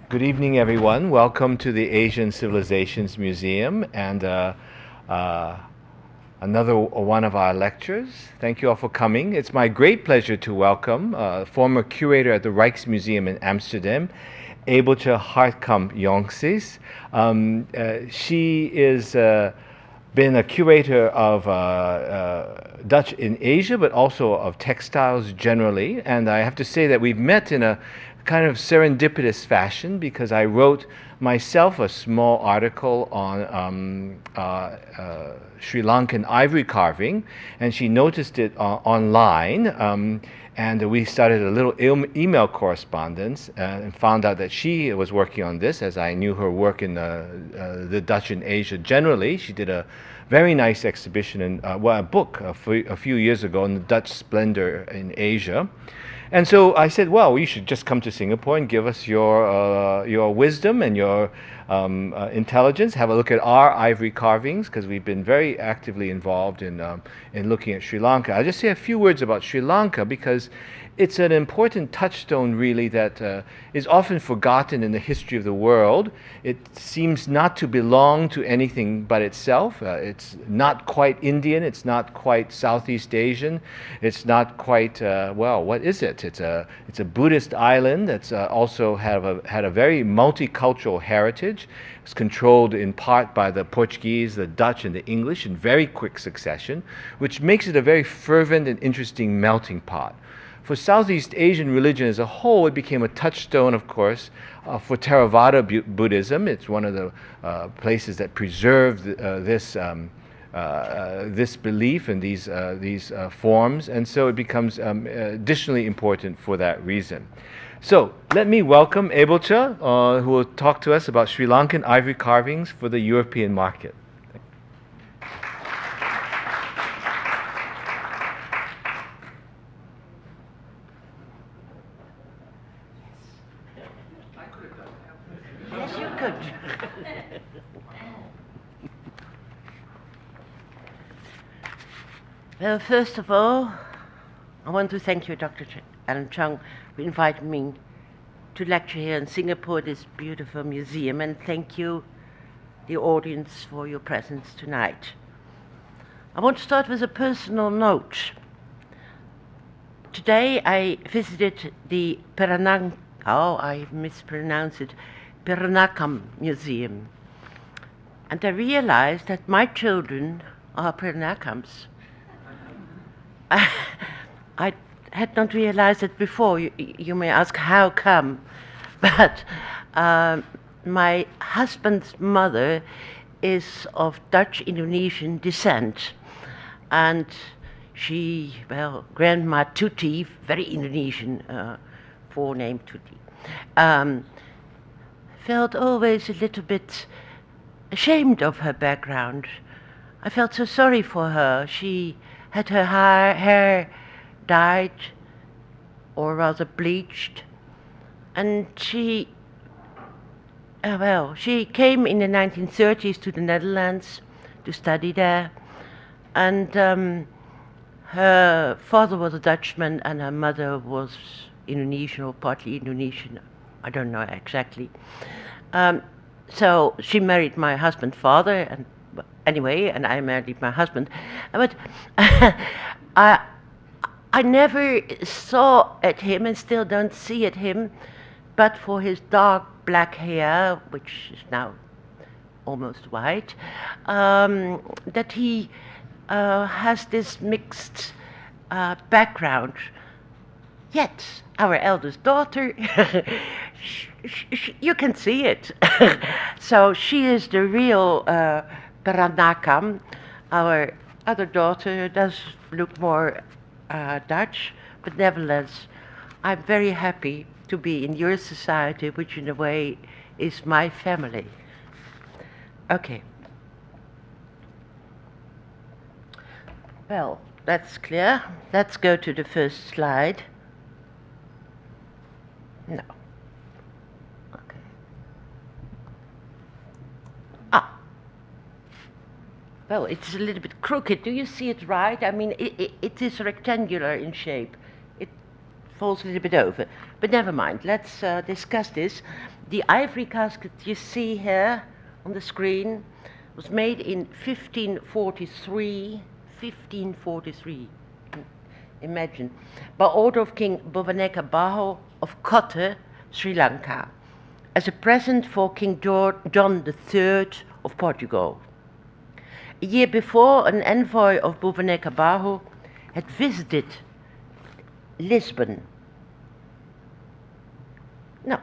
Good evening, everyone. Welcome to the Asian Civilisations Museum and uh, another one of our lectures. Thank you all for coming. It's my great pleasure to welcome former curator at the Rijksmuseum in Amsterdam, Ebeltje Hartkamp Jonxis. She is been a curator of Dutch in Asia, but also of textiles generally. And I have to say that we've met in a kind of serendipitous fashion because I wrote myself a small article on Sri Lankan ivory carving, and she noticed it online. And we started a little email correspondence and found out that she was working on this, as I knew her work in the Dutch in Asia generally. She did a very nice exhibition, a book a few years ago on the Dutch splendor in Asia. And so I said, well, you should just come to Singapore and give us your wisdom and your intelligence. Have a look at our ivory carvings, because we've been very actively involved in looking at Sri Lanka. I'll just say a few words about Sri Lanka because it's an important touchstone, really, that is often forgotten in the history of the world. It seems not to belong to anything but itself. It's not quite Indian. It's not quite Southeast Asian. It's not quite, well, what is it? It's a Buddhist island that's also had a very multicultural heritage. It's controlled in part by the Portuguese, the Dutch, and the English in very quick succession, which makes it a very fervent and interesting melting pot. For Southeast Asian religion as a whole, it became a touchstone, of course, for Theravada Buddhism. It's one of the places that preserved this belief and these forms, and so it becomes additionally important for that reason. So let me welcome Ebeltje, who will talk to us about Sri Lankan ivory carvings for the European market. Yes, you could. Well, first of all, I want to thank you, Dr. Alan Chung, for inviting me to lecture here in Singapore, this beautiful museum, and thank you, the audience, for your presence tonight. I want to start with a personal note. Today I visited the I mispronounce it, Peranakan Museum, and I realized that my children are Peranakams. I had not realized it before. You may ask, how come? But my husband's mother is of Dutch-Indonesian descent, and she, well, Grandma Tuti, very Indonesian forename Tuti, felt always a little bit ashamed of her background. I felt so sorry for her. She had her hair dyed, or rather bleached, and she came in the 1930s to the Netherlands to study there, and her father was a Dutchman and her mother was Indonesian or partly Indonesian, I don't know exactly. So she married my husband's father, and anyway, and I married my husband. But I never saw at him, and still don't see at him, but for his dark black hair, which is now almost white, that he has this mixed background. Yet, our eldest daughter, you can see it. So she is the real Peranakan. Our other daughter does look more Dutch, but nevertheless, I'm very happy to be in your society, which in a way is my family. Okay. Well, that's clear. Let's go to the first slide. No. Okay. Well, it's a little bit crooked. Do you see it right? I mean, it is rectangular in shape. It falls a little bit over. But never mind, let's discuss this. The ivory casket you see here on the screen was made in 1543. 1543. Imagine. By order of King Bhuvaneka Baho of Coveted, Sri Lanka, as a present for King John III of Portugal. A year before, an envoy of Bhuvaneka Baho had visited Lisbon. No.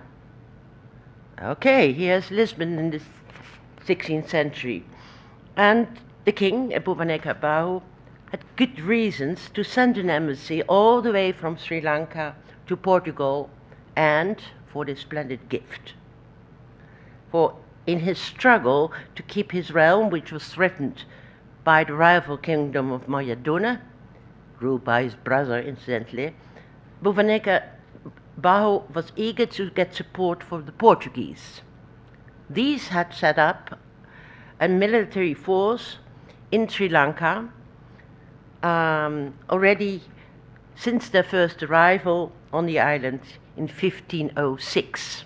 Okay, here's Lisbon in the 16th century. And the king, Bhuvaneka Baho, had good reasons to send an embassy all the way from Sri Lanka to Portugal and for this splendid gift. For in his struggle to keep his realm, which was threatened by the rival kingdom of Mayadona, ruled by his brother incidentally, Bhuvaneka Baho was eager to get support from the Portuguese. These had set up a military force in Sri Lanka already since their first arrival on the island in 1506.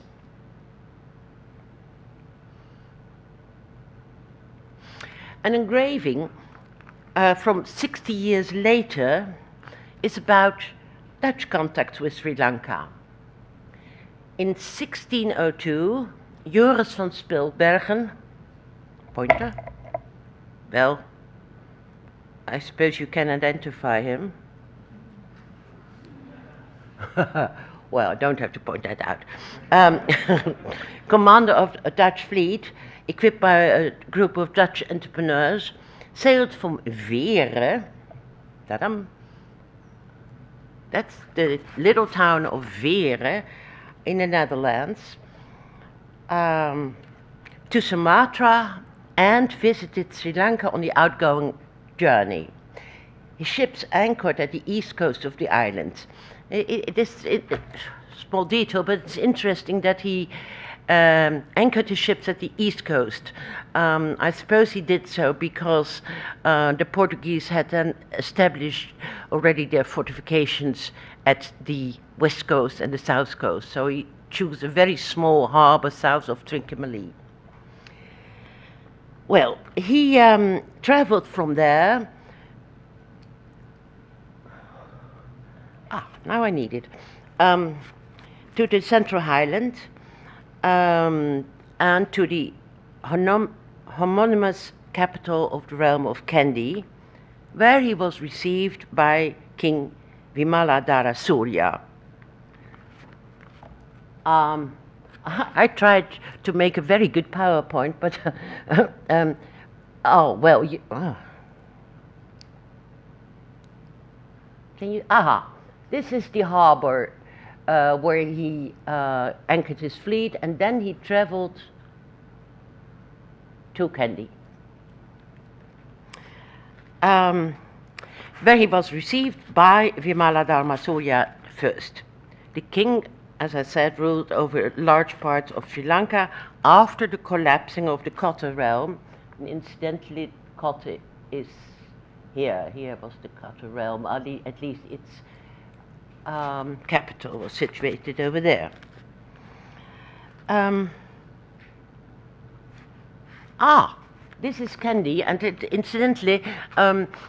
An engraving from 60 years later is about Dutch contacts with Sri Lanka. In 1602, Joris van Spilbergen, pointer, well, I suppose you can identify him. Well, I don't have to point that out. Commander of a Dutch fleet, equipped by a group of Dutch entrepreneurs, sailed from Veere, that's the little town of Veere in the Netherlands, to Sumatra and visited Sri Lanka on the outgoing journey. His ships anchored at the east coast of the island. It is a small detail, but it's interesting that he anchored his ships at the east coast. I suppose he did so because the Portuguese had then established already their fortifications at the west coast and the south coast. So he chose a very small harbor south of Trincomalee. Well, he traveled from there. Now I need it. To the Central Highland and to the homonymous capital of the realm of Kandy, where he was received by King Vimaladhara Surya. I tried to make a very good PowerPoint, but oh well. Can you? This is the harbor where he anchored his fleet, and then he traveled to Kandy, where he was received by Vimaladhara Surya first. The king, as I said, ruled over large parts of Sri Lanka after the collapsing of the Coveted realm. And incidentally, Coveted is here. Here was the Coveted realm. At least its capital was situated over there. This is Kandy, and incidentally,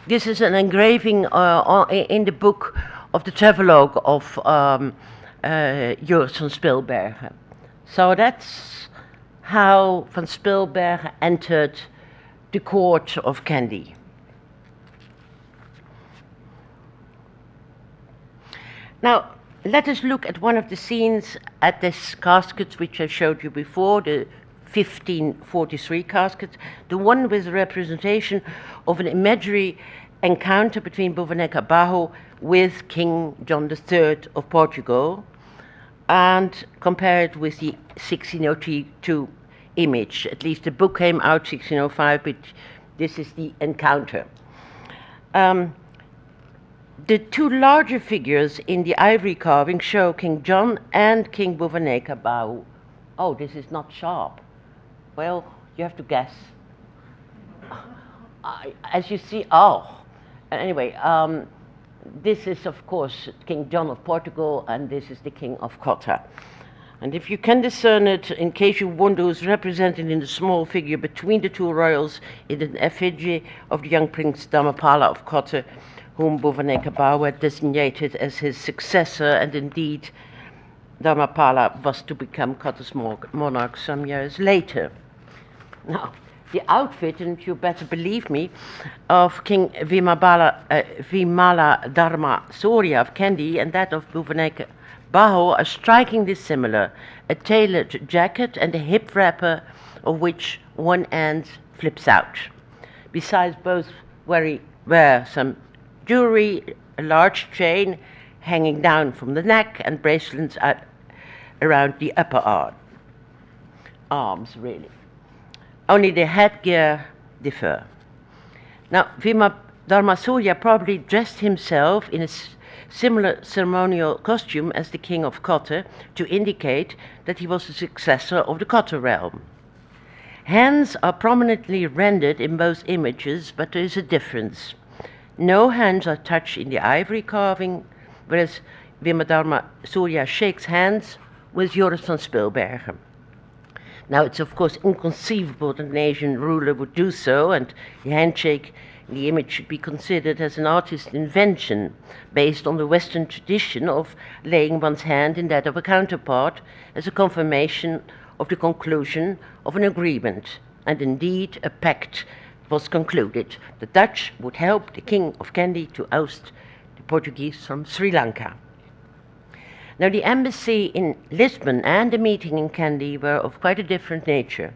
this is an engraving in the book of the travelogue of Joris van Spilbergen. So that's how van Spilbergen entered the court of Kandy. Now, let us look at one of the scenes at this casket which I showed you before, the 1543 casket, the one with the representation of an imaginary encounter between Bhuvaneka Baho with King John III of Portugal, and compare it with the 1602 image. At least the book came out 1605, but this is the encounter. The two larger figures in the ivory carving show King John and King Bhuvaneka Baho. Oh, this is not sharp. Well, you have to guess. As you see, anyway, This is, of course, King John of Portugal, and this is the King of Cotta. And if you can discern it, in case you wonder who's represented in the small figure between the two royals in an effigy of the young Prince Dhamapala of Cotta, whom Bhuvanekabauer designated as his successor, and indeed Dhamapala was to become Cotta's monarch some years later. Now, the outfit, and you better believe me, of King Vimala Dharma Surya of Kandy and that of Bhuvanekabauer are strikingly similar, a tailored jacket and a hip wrapper of which one end flips out. Besides, both wear some jewelry, a large chain hanging down from the neck, and bracelets around the upper arms, really. Only the headgear differ. Now, Vima Dharmasurya probably dressed himself in a similar ceremonial costume as the King of Cotta to indicate that he was the successor of the Cotta realm. Hands are prominently rendered in both images, but there is a difference. No hands are touched in the ivory carving, whereas Vimadharma Surya shakes hands with Joris van Spilbergen. Now, it's of course inconceivable that an Asian ruler would do so, and the handshake in the image should be considered as an artist's invention based on the Western tradition of laying one's hand in that of a counterpart as a confirmation of the conclusion of an agreement. And indeed, a pact was concluded. The Dutch would help the King of Kandy to oust the Portuguese from Sri Lanka. Now, the embassy in Lisbon and the meeting in Kandy were of quite a different nature.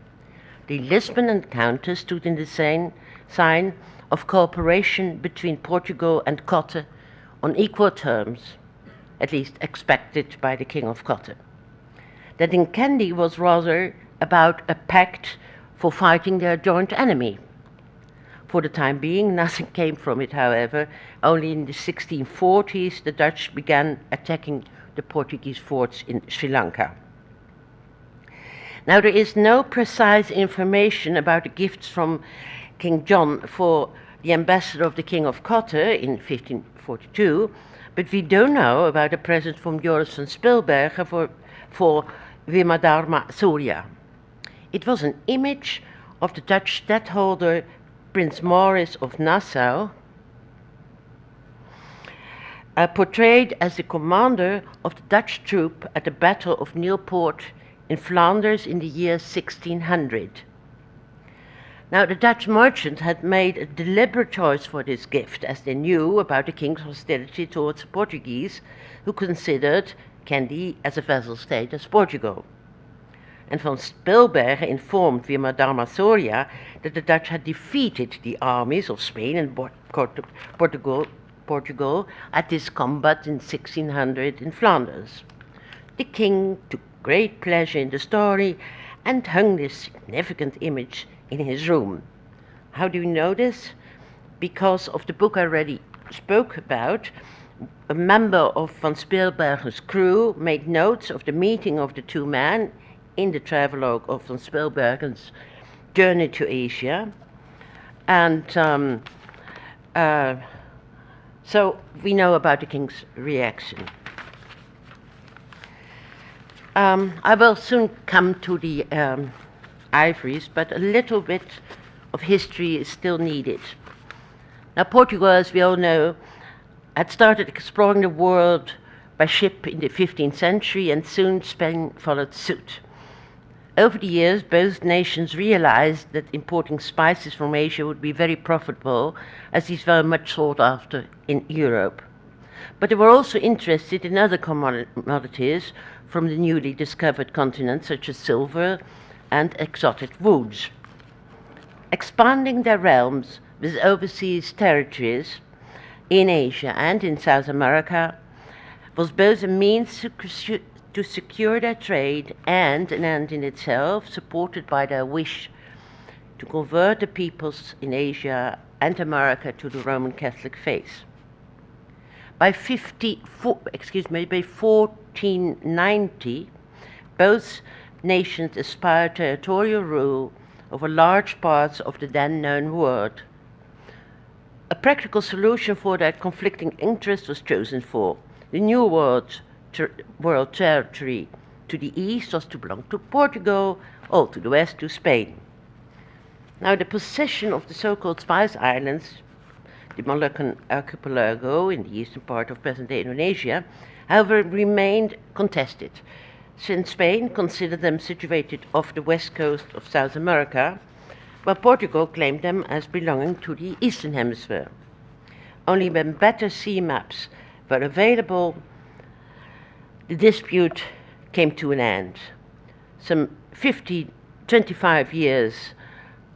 The Lisbon encounter stood in the same sign of cooperation between Portugal and Cotta on equal terms, at least expected by the King of Cotta. That in Kandy was rather about a pact for fighting their joint enemy. For the time being, nothing came from it, however. Only in the 1640s, the Dutch began attacking the Portuguese forts in Sri Lanka. Now, there is no precise information about the gifts from King John for the ambassador of the King of Cotta in 1542, but we do know about a present from Joris van Spilbergen for Vimadharma Surya. It was an image of the Dutch stadtholder Prince Maurice of Nassau, portrayed as the commander of the Dutch troop at the Battle of Nieuwpoort in Flanders in the year 1600. Now, the Dutch merchants had made a deliberate choice for this gift, as they knew about the king's hostility towards the Portuguese, who considered Kandy as a vassal state as Portugal. And van Spilbergen informed Vimadharma Surya that the Dutch had defeated the armies of Spain and Portugal at this combat in 1600 in Flanders. The king took great pleasure in the story and hung this significant image in his room. How do we know this? Because of the book I already spoke about. A member of van Spilbergen's crew made notes of the meeting of the two men in the travelogue of van Spilbergen's journey to Asia. And so we know about the king's reaction. I will soon come to the ivories, but a little bit of history is still needed. Now, Portugal, as we all know, had started exploring the world by ship in the 15th century, and soon Spain followed suit. Over the years, both nations realized that importing spices from Asia would be very profitable, as these were much sought after in Europe. But they were also interested in other commodities from the newly discovered continent, such as silver and exotic woods. Expanding their realms with overseas territories in Asia and in South America was both a means to secure their trade and an end in itself, supported by their wish to convert the peoples in Asia and America to the Roman Catholic faith. By 1490, both nations aspired territorial rule over large parts of the then known world. A practical solution for that conflicting interest was chosen for. The New World territory to the east was to belong to Portugal, all to the west to Spain. Now the possession of the so-called Spice Islands, the Moluccan archipelago in the eastern part of present-day Indonesia, however, remained contested, since Spain considered them situated off the west coast of South America, while Portugal claimed them as belonging to the eastern hemisphere. Only when better sea maps were available, the dispute came to an end. Some 25 years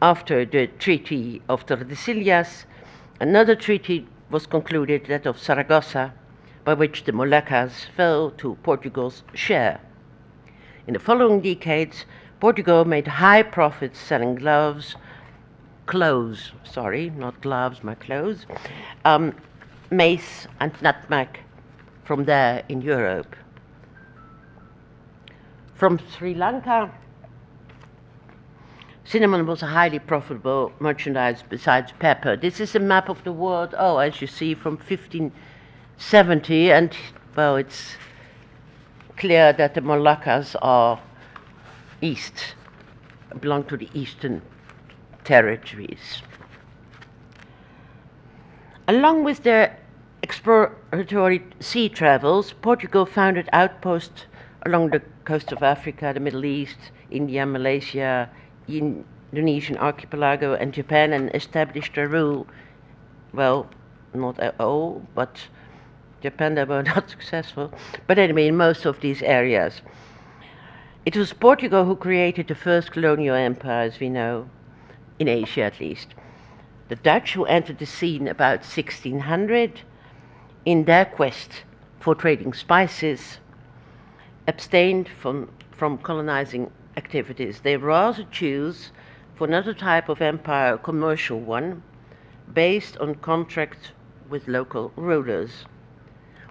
after the Treaty of Tordesillas, another treaty was concluded, that of Saragossa, by which the Moluccas fell to Portugal's share. In the following decades, Portugal made high profits selling mace and nutmeg from there in Europe. From Sri Lanka, cinnamon was a highly profitable merchandise besides pepper. This is a map of the world, as you see, from 1570, and, well, it's clear that the Moluccas are belong to the eastern territories. Along with their exploratory sea travels, Portugal founded outposts along the coast of Africa, the Middle East, India, Malaysia, Indonesian archipelago, and Japan, and established a rule. Well, not all, but Japan, they were not successful. But anyway, in most of these areas. It was Portugal who created the first colonial empire, as we know, in Asia at least. The Dutch, who entered the scene about 1600, in their quest for trading spices, abstained from colonizing activities. They rather choose for another type of empire, a commercial one, based on contracts with local rulers.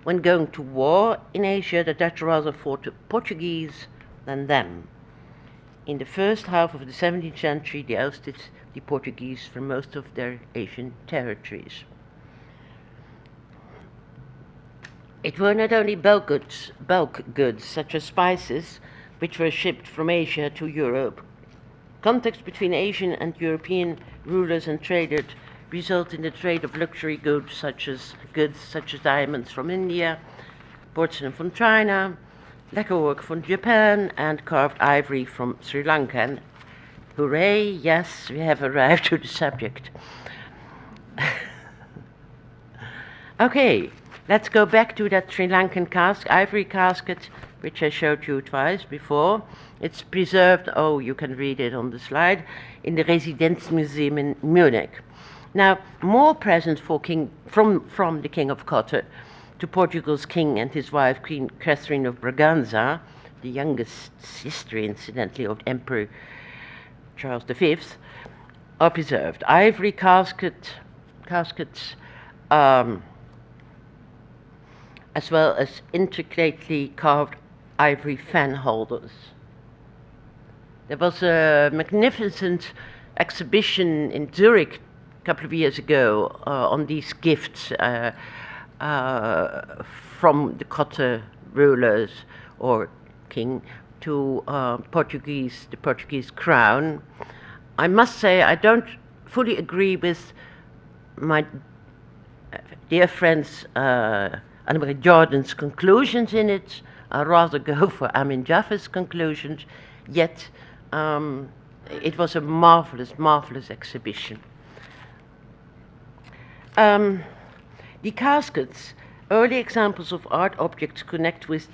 When going to war in Asia, the Dutch rather fought the Portuguese than them. In the first half of the 17th century, they ousted the Portuguese from most of their Asian territories. It were not only bulk goods such as spices, which were shipped from Asia to Europe. Contacts between Asian and European rulers and traders result in the trade of luxury goods such as diamonds from India, porcelain from China, lacquerwork from Japan, and carved ivory from Sri Lanka. And hooray, yes, we have arrived to the subject. Okay, let's go back to that Sri Lankan ivory casket, which I showed you twice before. It's preserved, you can read it on the slide, in the Residenzmuseum in Munich. Now, more presents from the King of Coveted to Portugal's king and his wife, Queen Catherine of Braganza, the youngest sister, incidentally, of Emperor Charles V, are preserved. Ivory caskets, as well as intricately carved ivory fan holders. There was a magnificent exhibition in Zurich a couple of years ago on these gifts from the Coveted rulers or king to the Portuguese crown. I must say I don't fully agree with my dear friend's Annemarie Jordan's conclusions in it. I'd rather go for Amin Jaffa's conclusions, yet it was a marvelous, marvelous exhibition. The caskets, early examples of art objects connect with